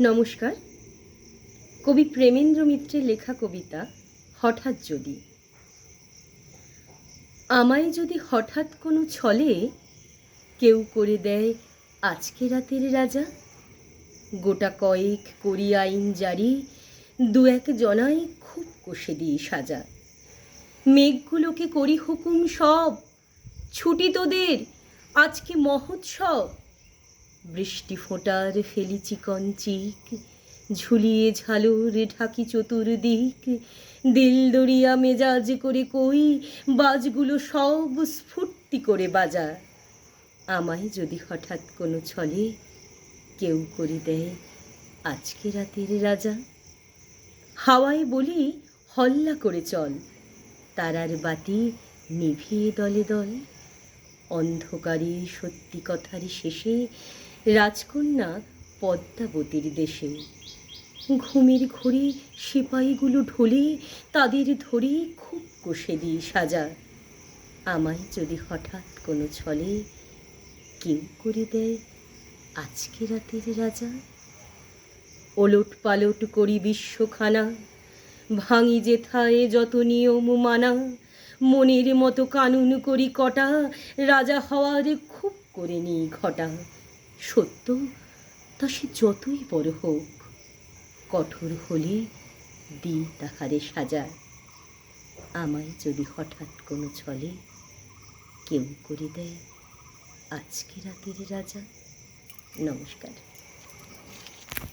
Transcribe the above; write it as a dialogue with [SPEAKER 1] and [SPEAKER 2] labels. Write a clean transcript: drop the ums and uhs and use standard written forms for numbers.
[SPEAKER 1] নমস্কার। কবি প্রেমেন্দ্র মিত্রের লেখা কবিতা হঠাৎ যদি। আমায় যদি হঠাৎ কোনো ছলে কেউ করে দেয় আজকে রাতের রাজা, গোটা কয়েক করি আইন জারি, দু এক জনাই খুব কষে দিয়ে সাজা। মেঘগুলোকে করি হুকুম সব, ছুটি তোদের আজকে মহোৎসব। বৃষ্টি ফোঁটার ফেলি চিকন চিক, ঝুলিয়ে ঝালর ঢাকি চতুর্দিক। দিল দরিয়া মেজাজ করে কই, বাজগুলো সব স্ফূর্তি করে বাজা। আমায় যদি হঠাৎ কোনো ছলে কেউ করে দেয় আজকে রাতের রাজা। হাওয়ায় বলি হল্লা করে চল, তারার বাতি নিভিয়ে দলে দল। অন্ধকারে সত্যি কথার শেষে রাজকন্যা পদ্মাবতীর দেশে। ঘুমের ঘোরে সিপাহীগুলো ঢোলে, তাদের ধরে খুব কষে দিয়ে সাজা। আমায় যদি হঠাৎ কোনো ছলে কেউ করে দেয় আজকে রাতের রাজা। ওলট পালট করি বিশ্বখানা, ভাঙি যেথায় যত নিয়ম মানা। মনের মতো কানুন করি কটা, রাজা হওয়ার খুব করে নি ঘটা। সত্য তা সে যতই বড় হোক, কঠোর হলে দিই তাহারে সাজা। আমায় যদি হঠাৎ কোনো ছলে কেউ করে দেয় আজকে রাতের রাজা। নমস্কার।